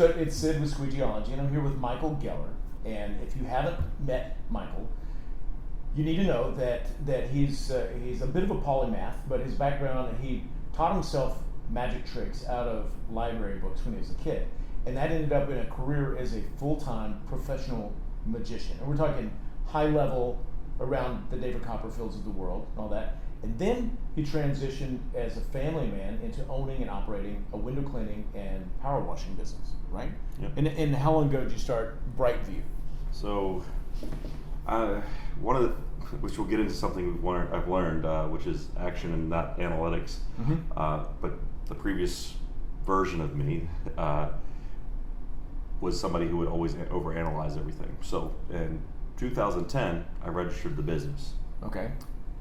So it's Sid with Squeegeology, and I'm here with Michael Goeller. And if you haven't met Michael, you need to know that he's a bit of a polymath, but his background, he taught himself magic tricks out of library books when he was a kid. And that ended up in a career as a full-time professional magician. And we're talking high level around the David Copperfields of the world and all that. And then he transitioned as a family man into owning and operating a window cleaning and power washing business, right? Yep. And how long ago did you start Brightview? So, one of the, which we'll get into something I've learned, which is action and not analytics. Mm-hmm. But the previous version of me was somebody who would always overanalyze everything. So in 2010, I registered the business. Okay.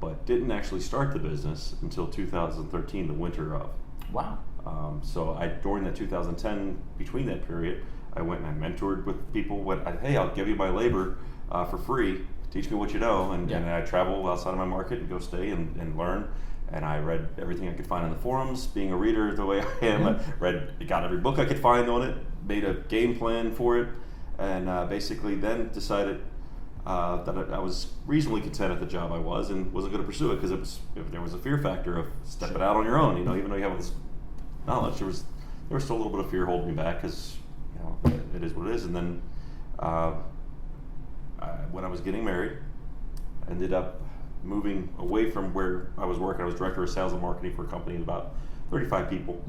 But didn't actually start the business until 2013, the winter of. Wow. So during that 2010, between that period, I went and I mentored with people. Hey, I'll give you my labor for free. Teach me what you know. And I travel outside of my market and go stay and learn. And I read everything I could find on the forums. Being a reader the way I am, I got every book I could find on it, made a game plan for it, and basically then decided that I was reasonably content at the job I was and wasn't going to pursue it because there was a fear factor of stepping out on your own. Even though you have all this knowledge, there was still a little bit of fear holding me back because it is what it is. And then when I was getting married, I ended up moving away from where I was working. I was director of sales and marketing for a company of about 35 people,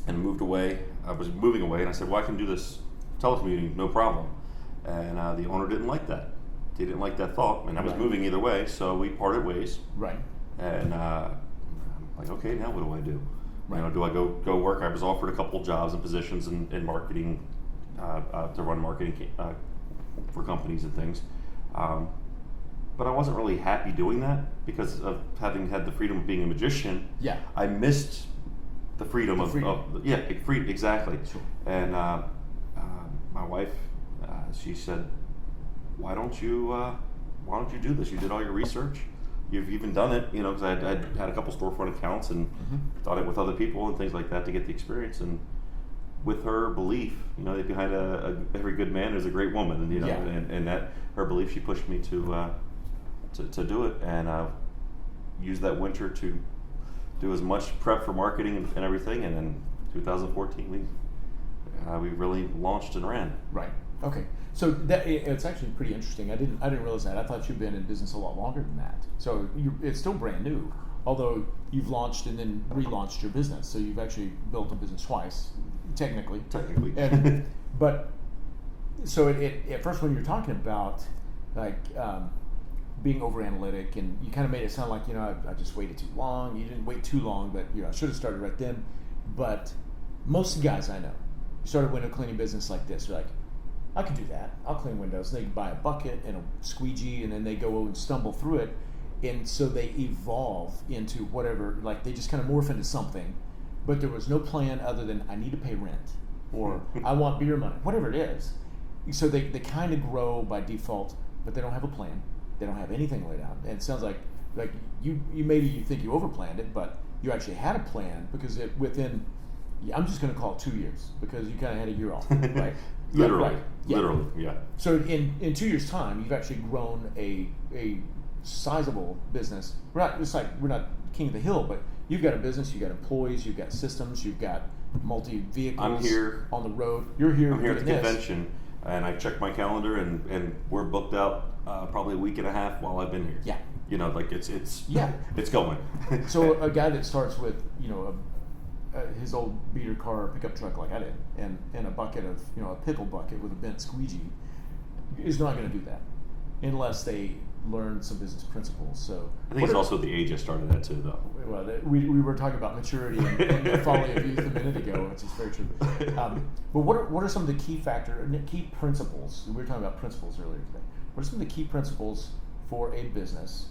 and moved away. I was moving away, and I said, "Well, I can do this telecommuting, no problem." And the owner didn't like that. He didn't like that thought, and I was moving either way, so we parted ways. Right. And I'm like, okay, now what do I do? Right. Do I go work? I was offered a couple jobs and positions in marketing to run marketing for companies and things. But I wasn't really happy doing that because of having had the freedom of being a magician. Yeah. I missed the freedom of exactly. Sure. And my wife, she said, "Why don't you do this? You did all your research. You've even done it, because I had a couple storefront accounts and done it with other people and things like that to get the experience." And with her belief, behind every good man there's a great woman, and that her belief, she pushed me to do it, and used that winter to do as much prep for marketing and everything. And in 2014, we really launched and ran. Right. Okay. So it's actually pretty interesting. I didn't realize that. I thought you'd been in business a lot longer than that. So it's still brand new, although you've launched and then relaunched your business. So you've actually built a business twice, technically. But so at first when you're talking about like being over analytic, and you kind of made it sound like I just waited too long. You didn't wait too long, but I should have started right then. But most of the guys I know started a window cleaning business like this. They're like, I can do that. I'll clean windows. They buy a bucket and a squeegee, and then they go and stumble through it. And so they evolve into whatever, like they just kind of morph into something. But there was no plan other than I need to pay rent, or I want beer money, whatever it is. So they kind of grow by default, but they don't have a plan. They don't have anything laid out. And it sounds like you think you overplanned it, but you actually had a plan because I'm just going to call it 2 years because you kind of had a year off, right? Literally, right. Literally, yeah. So in 2 years' time, you've actually grown a sizable business. We're not king of the hill, but you've got a business, you've got employees, you've got systems, you've got multi-vehicles I'm here on the road. You're here. I'm here at the convention, and I checked my calendar, and we're booked out probably a week and a half while I've been here. Yeah. It's going. So a guy that starts with his old beater car pickup truck like I did, and a bucket of a pickle bucket with a bent squeegee, is not going to do that unless they learn some business principles. So I think it's also the age I started that too, though. Well, we were talking about maturity and the folly of youth a minute ago, which is very true. But what are some of the key principles? We were talking about principles earlier today. What are some of the key principles for a business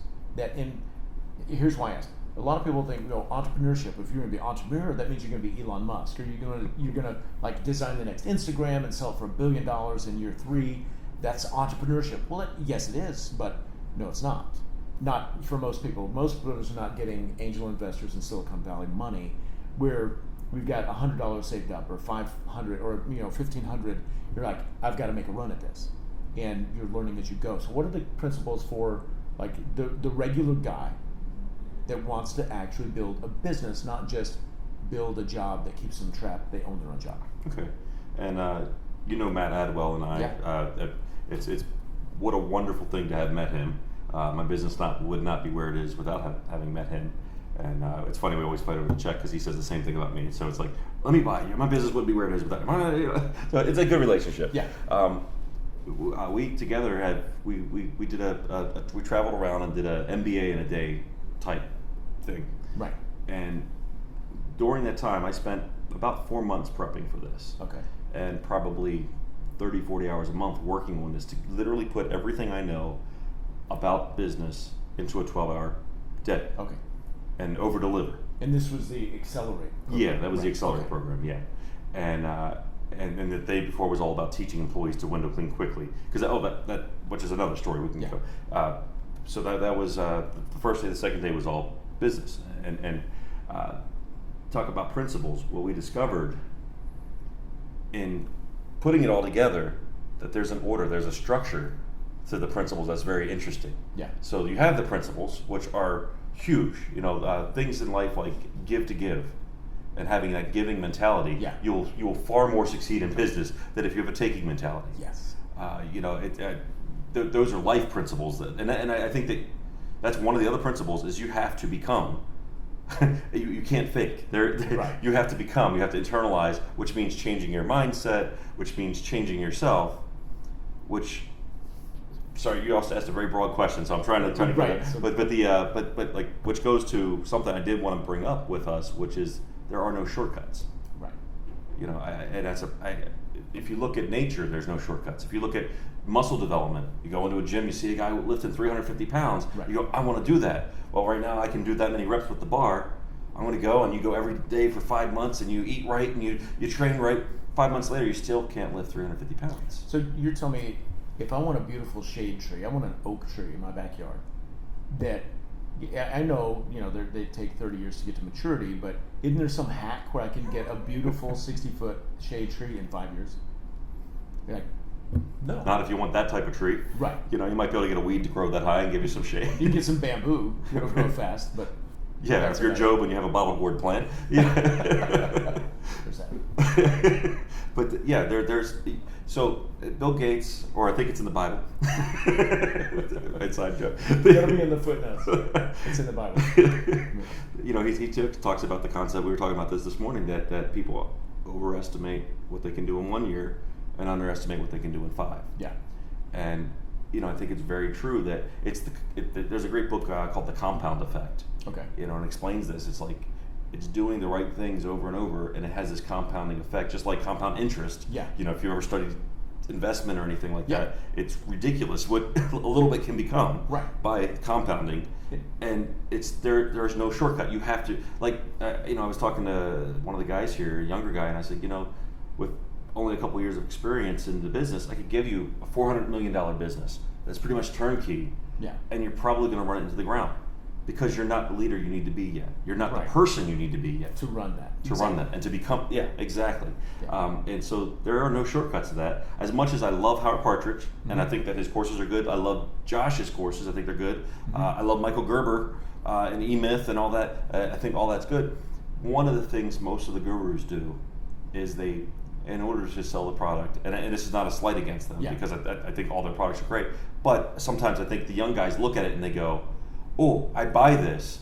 here's why I asked. A lot of people think, entrepreneurship. If you're going to be an entrepreneur, that means you're going to be Elon Musk, or you're going to like design the next Instagram and sell it for $1 billion in year 3. That's entrepreneurship. Well, yes, it is, but no, it's not. Not for most people. Most of us are not getting angel investors in Silicon Valley money. We're we've got $100 saved up, or 500, or $1,500. You're like, I've got to make a run at this, and you're learning as you go. So what are the principles for like the regular guy that wants to actually build a business, not just build a job that keeps them trapped? They own their own job. Okay, and Matt Adwell and I. Yeah. It's what a wonderful thing to have met him. My business would not be where it is without having met him. And it's funny, we always fight over the check because he says the same thing about me. So it's like, let me buy you. My business wouldn't be where it is without him. So it's a good relationship. Yeah. We together we did we traveled around and did a MBA in a day type thing. Right. And during that time, I spent about 4 months prepping for this. Okay. And probably 30, 40 hours a month working on this to literally put everything I know about business into a 12-hour day. Okay. And over deliver. And this was the Accelerate program. Yeah, that was the Accelerate Okay. program. Yeah, and the day before was all about teaching employees to window clean quickly. Because that which is another story we can go. So that was the first day. The second day was all business and talk about principles. What we discovered in putting it all together, that there's an order, there's a structure to the principles that's very interesting. Yeah. So you have the principles, which are huge. Things in life like give to give, and having that giving mentality. Yeah. You will far more succeed in business than if you have a taking mentality. Yes. Those are life principles, and I think that's one of the other principles is you have to become. you can't fake. Right. You have to become. You have to internalize, which means changing your mindset, which means changing yourself. Sorry, you also asked a very broad question, so I'm trying to Right. but which goes to something I did want to bring up with us, which is there are no shortcuts. Right. If you look at nature, there's no shortcuts. If you look at muscle development, you go into a gym, you see a guy lifting 350 pounds, Right. you go, I want to do that. Well, right now I can do that many reps with the bar. I'm going to go, and you go every day for 5 months, and you eat right, and you train right. 5 months later, you still can't lift 350 pounds. So you're telling me, if I want a beautiful shade tree, I want an oak tree in my backyard, that I know, they take 30 years to get to maturity, but isn't there some hack where I can get a beautiful 60-foot shade tree in 5 years? You're like, no. Not if you want that type of tree. Right. You might be able to get a weed to grow that high and give you some shade. You can get some bamboo, it'll grow fast, but... Yeah, if you're Job and you have a bottle gourd plant. Yeah. There's that. But there's so Bill Gates, or I think it's in the Bible. Inside joke. It'll be in the footnotes. It's in the Bible. He talks about the concept. We were talking about this morning that people overestimate what they can do in 1 year and underestimate what they can do in 5. Yeah. And I think it's very true that there's a great book called The Compound Effect. Okay. And explains this. It's like it's doing the right things over and over, and it has this compounding effect, just like compound interest. Yeah. If you ever studied investment or anything like Yeah. that, it's ridiculous what a little bit can become by compounding. Yeah. And there's no shortcut. You have to I was talking to one of the guys here, a younger guy, and I said, with only a couple years of experience in the business, I could give you a $400 million business that's pretty much turnkey. Yeah. And you're probably going to run it into the ground because you're not the leader you need to be yet. You're not Right. the person you need to be yet. To run that. Run that and to become, exactly. Yeah. And so there are no shortcuts to that. As much as I love Howard Partridge, and I think that his courses are good, I love Josh's courses, I think they're good. I love Michael Gerber and E-Myth and all that. I think all that's good. One of the things most of the gurus do is in order to sell the product, and this is not a slight against them, because I think all their products are great, but sometimes I think the young guys look at it and they go, oh, I buy this,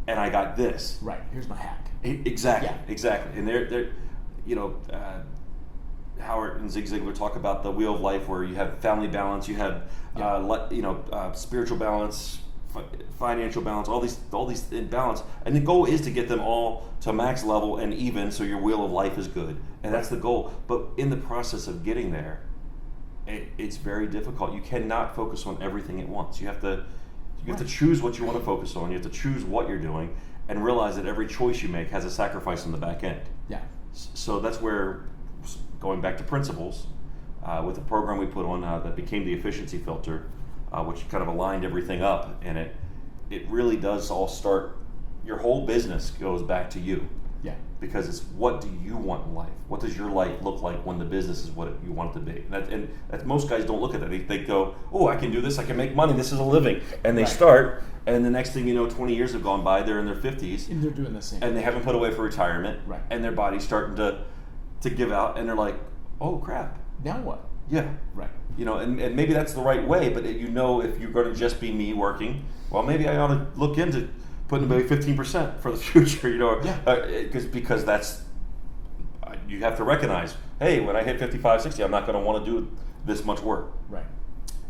and I got this. Right, here's my hack. Exactly, Yeah. exactly. And they're Howard and Zig Ziglar talk about the wheel of life, where you have family balance, you have spiritual balance, financial balance, all these in balance, and the goal is to get them all to max level and even, so your wheel of life is good, and that's the goal. But in the process of getting there, it's very difficult. You cannot focus on everything at once. You have to choose what you want to focus on. You have to choose what you're doing, and realize that every choice you make has a sacrifice on the back end. Yeah. So that's where, going back to principles, with the program we put on that became the efficiency filter, which kind of aligned everything up, and it really does all start. Your whole business goes back to you. Yeah. because it's what do you want in life? What does your life look like when the business is what you want it to be? And most guys don't look at that. They go, oh, I can do this, I can make money, this is a living. And they start, and the next thing you know, 20 years have gone by, they're in their 50s. And they're doing the same. And they haven't put away for retirement. Right. And their body's starting to give out, and they're like, oh, crap. Now what? Yeah. Right. And maybe that's the right way, but if you're going to just be me working, well, maybe I ought to look into putting maybe 15% for the future, because that's, you have to recognize, hey, when I hit 55, 60, I'm not going to want to do this much work. Right.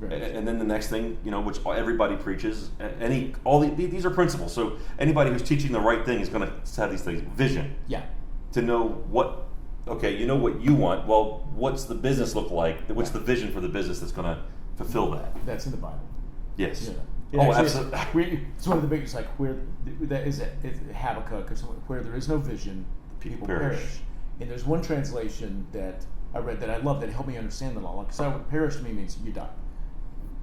And then the next thing, which everybody preaches, these are principles. So anybody who's teaching the right thing is going to have these things. Vision. Yeah. To know what, okay, you know what you want. Well, what's the business look like? What's the vision for the business that's going to fulfill that? That's in the Bible. Yes. Absolutely. It's one of the biggest, like where that is it's Habakkuk or something, where there is no vision, people perish. And there's one translation that I read that I love that helped me understand the law. Because perish to me means you die,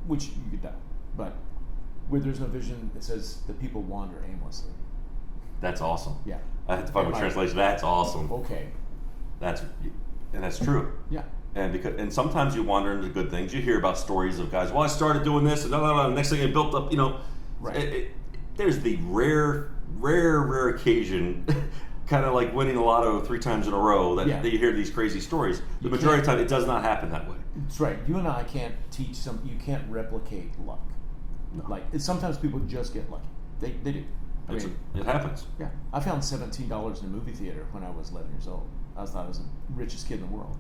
which you could die. But where there's no vision, it says the people wander aimlessly. That's awesome. Yeah. I have to find my translation. That's awesome. Okay. That's true. Yeah. And sometimes you wander into good things. You hear about stories of guys. Well, I started doing this, and next thing I built up. Right. There's the rare occasion, kind of like winning the lotto 3 times in a row, that you hear these crazy stories. The majority of the time, it does not happen that way. That's right. You and I can't teach you can't replicate luck. No. Like sometimes people just get lucky. They do. It happens. Yeah. I found $17 in a movie theater when I was 11 years old. I thought I was the richest kid in the world,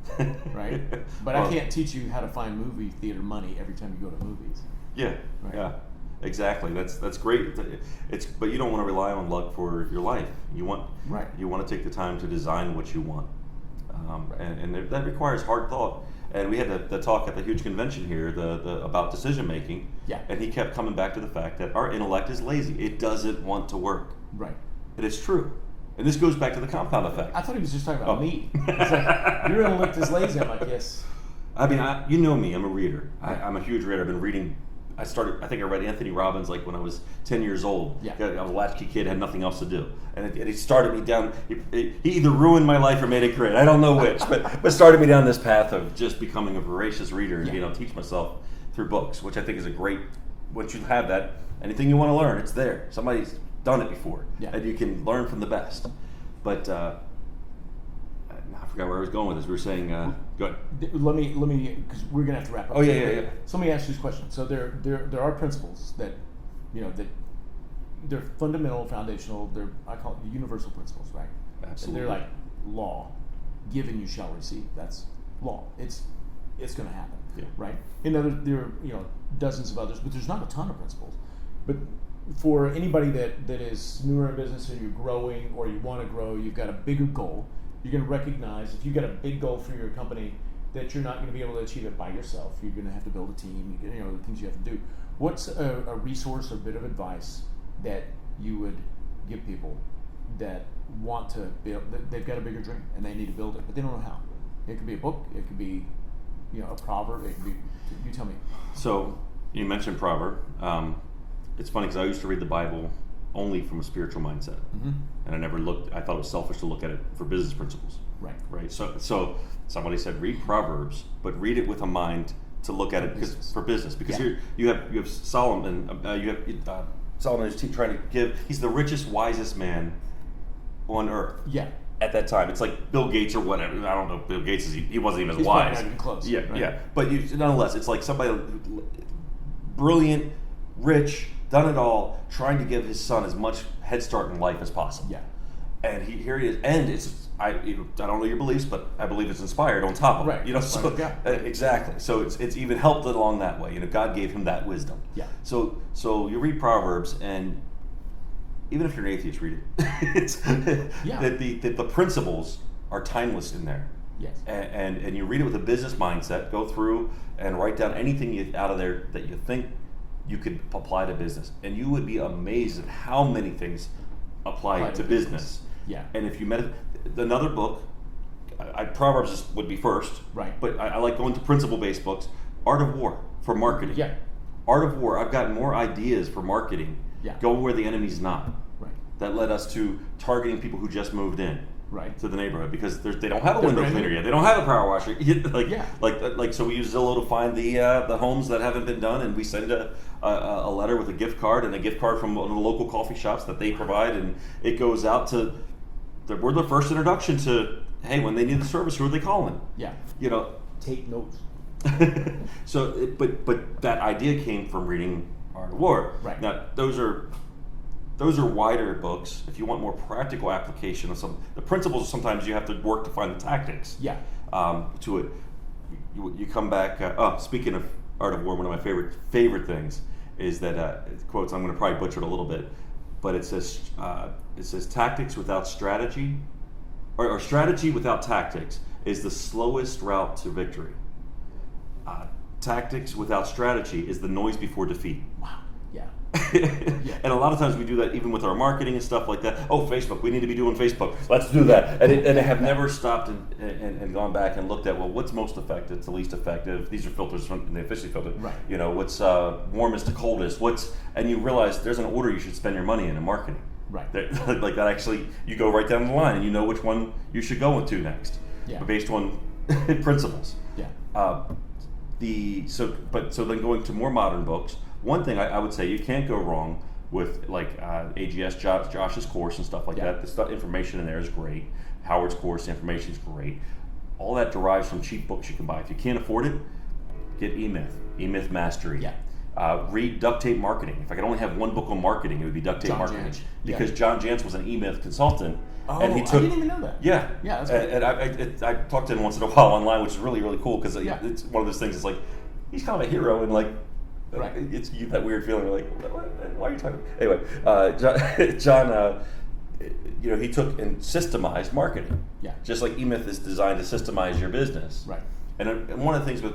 right? But I can't teach you how to find movie theater money every time you go to movies. Yeah, right? Yeah, exactly. That's great. But you don't want to rely on luck for your life. You want to take the time to design what you want, and that requires hard thought. And we had the talk at the huge convention here, about decision making. Yeah. And he kept coming back to the fact that our intellect is lazy. It doesn't want to work. Right. And it's true. And this goes back to the compound effect. I thought he was just talking about me. It's like, your intellect is lazy. I'm like, yes. I mean, you know me. I'm a reader. I'm a huge reader. I've been reading. I think I read Anthony Robbins like when I was 10 years old. Yeah. I was a latchkey kid, had nothing else to do. And it started me down. He either ruined my life or made it great. I don't know which. but started me down this path of just becoming a voracious reader and teach myself through books, which I think is a great, once you have that, anything you want to learn, it's there. Somebody's done it before. Yeah. And you can learn from the best. But I forgot where I was going with this. We were saying, go ahead. Let me, because we're gonna have to wrap up. Oh yeah. So let me ask you this question. So there are principles that, that they're fundamental, foundational. I call it the universal principles, right? Absolutely. And they're like law. Given you shall receive. That's law. It's gonna happen. Yeah. Right. And there are dozens of others, but there's not a ton of principles. But for anybody that is newer in business and you're growing or you want to grow, you've got a bigger goal. You're going to recognize if you've got a big goal for your company that you're not going to be able to achieve it by yourself. You're going to have to build a team. The things you have to do. What's a resource or bit of advice that you would give people that want to build? They've got a bigger dream and they need to build it, but they don't know how. It could be a book. It could be a proverb. It could be. You tell me. So you mentioned proverb. It's funny because I used to read the Bible only from a spiritual mindset, and I never looked. I thought it was selfish to look at it for business principles. Right. So somebody said read Proverbs, but read it with a mind to look at it for business. Because here you have Solomon. Solomon is trying to give. He's the richest, wisest man on earth. Yeah. At that time, it's like Bill Gates or whatever. I don't know. Bill Gates he wasn't even as He's wise. Probably not even close. Yeah, right? yeah. But nonetheless, it's like somebody brilliant, rich, done it all, trying to give his son as much head start in life as possible. Yeah. And here he is, and I don't know your beliefs, but I believe it's inspired on top of it. Right. Exactly. So it's even helped it along that way. God gave him that wisdom. Yeah. So you read Proverbs, and even if you're an atheist, read it. That the principles are timeless in there. Yes. And you read it with a business mindset. Go through and write down anything out of there that you think you could apply to business, and you would be amazed at how many things apply to business. Yeah. And if you another book, Proverbs would be first. Right. But I like going to principle-based books. Art of War for marketing. Yeah. Art of War. I've got more ideas for marketing. Yeah. Going where the enemy's not. Right. That led us to targeting people who just moved in. Right. to the neighborhood because they don't have a They're window brand new. cleaner yet. They don't have a power washer. Yeah. Like so we use Zillow to find the homes that haven't been done, and we send a letter with a gift card and a gift card from one of the local coffee shops that they provide, and it goes out to. We're the first introduction to, hey, when they need the service, who are they calling? Yeah. You know. Take notes. So, but that idea came from reading Art of War. Right. Now, those are wider books. If you want more practical application of some, the principles, sometimes you have to work to find the tactics. Yeah. To it, you come back. Speaking of Art of War, one of my favorite things is that quotes. I'm going to probably butcher it a little bit, but it says tactics without strategy, or strategy without tactics is the slowest route to victory. Tactics without strategy is the noise before defeat. Wow. Yeah. And a lot of times we do that even with our marketing and stuff like that. Oh, Facebook, we need to be doing Facebook. Let's do that. And I have never stopped and gone back and looked at, well, what's most effective to least effective? These are filters from the officially filtered. Right. You know, what's warmest to coldest? And you realize there's an order you should spend your money in marketing. Right. Like that actually, you go right down the line and you know which one you should go into next. Yeah. Based on principles. Yeah. So then going to more modern books, one thing I would say you can't go wrong with like AGS, Josh's course and stuff like that. The stuff, information in there is great. Howard's course, the information is great. All that derives from cheap books you can buy. If you can't afford it, get E-Myth Mastery. Yeah. Read Duct Tape Marketing. If I could only have one book on marketing, it would be Duct Tape Marketing. Jantsch. Because John Jantsch was an E-Myth consultant. Oh, and he took, I didn't even know that. Yeah. Yeah, that's great. And I talked to him once in a while online, which is really, really cool because it's one of those things. It's like he's kind of a hero, and like it's you that weird feeling. You're like, why are you talking? Anyway, John, he took and systemized marketing. Yeah. Just like E-Myth is designed to systemize your business. Right. And one of the things with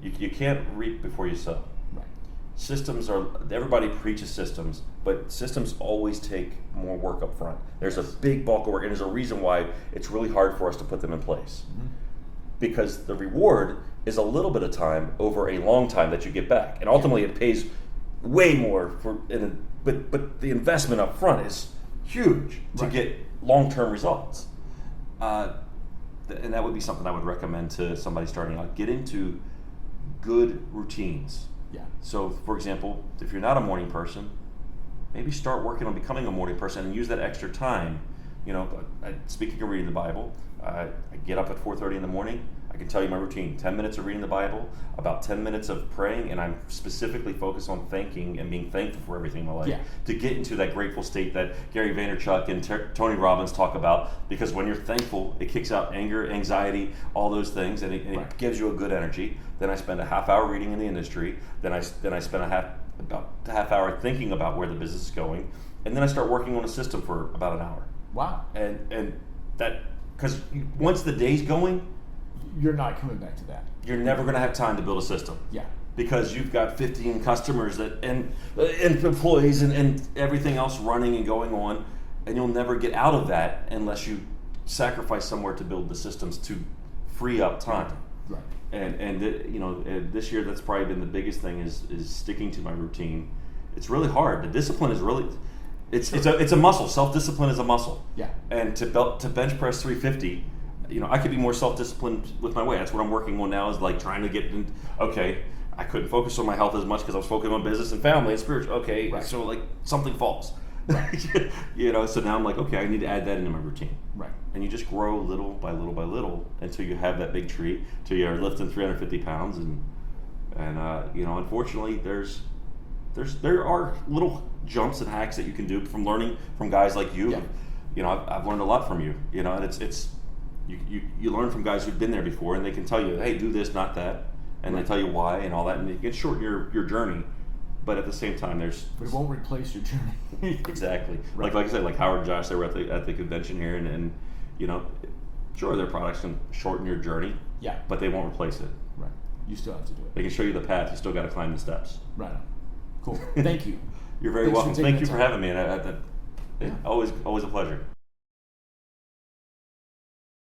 you can't reap before you sow. Right. Systems everybody preaches systems, but systems always take more work up front. There's a big bulk of work, and there's a reason why it's really hard for us to put them in place. Mm-hmm. Because the reward is a little bit of time over a long time that you get back, and ultimately it pays way more but the investment up front is huge to get long-term results. And that would be something I would recommend to somebody starting out. Get into good routines. Yeah. So, for example, if you're not a morning person, maybe start working on becoming a morning person and use that extra time. Speaking of reading the Bible, I get up at 4:30 in the morning. I can tell you my routine: 10 minutes of reading the Bible, about 10 minutes of praying, and I'm specifically focused on thanking and being thankful for everything in my life to get into that grateful state that Gary Vaynerchuk and Tony Robbins talk about. Because when you're thankful, it kicks out anger, anxiety, all those things, and it gives you a good energy. Then I spend a half hour reading in the industry. Then I spend about a half hour thinking about where the business is going, and then I start working on a system for about an hour. Wow. And that, because once the day's going, you're not coming back to that. You're never going to have time to build a system. Yeah. Because you've got 15 customers and employees and everything else running and going on, and you'll never get out of that unless you sacrifice somewhere to build the systems to free up time. Right. And this year that's probably been the biggest thing is sticking to my routine. It's really hard. The discipline is really it's a muscle. Self-discipline is a muscle. Yeah. And to bench press 350. I could be more self-disciplined with my weight. That's what I'm working on now, is like trying to get in. Okay, I couldn't focus on my health as much because I was focusing on business and family and spiritual. Okay, so like something falls. Right. So now I'm like, okay, I need to add that into my routine. Right. And you just grow little by little by little until you have that big tree, till you're lifting 350 pounds. And unfortunately, there are little jumps and hacks that you can do from learning from guys like you. Yeah. I've learned a lot from you. And it's you learn from guys who've been there before, and they can tell you, hey, do this, not that, and they tell you why and all that, and it can shorten your journey. But at the same time, but it won't replace your journey. Exactly. Right. Like I said, like Howard and Josh, they were at the convention here, and sure, their products can shorten your journey. Yeah. But they won't replace it. Right. You still have to do it. They can show you the path. You still got to climb the steps. Right. Cool. Thank you. You're very welcome. Thank you for having me. And Yeah. always a pleasure.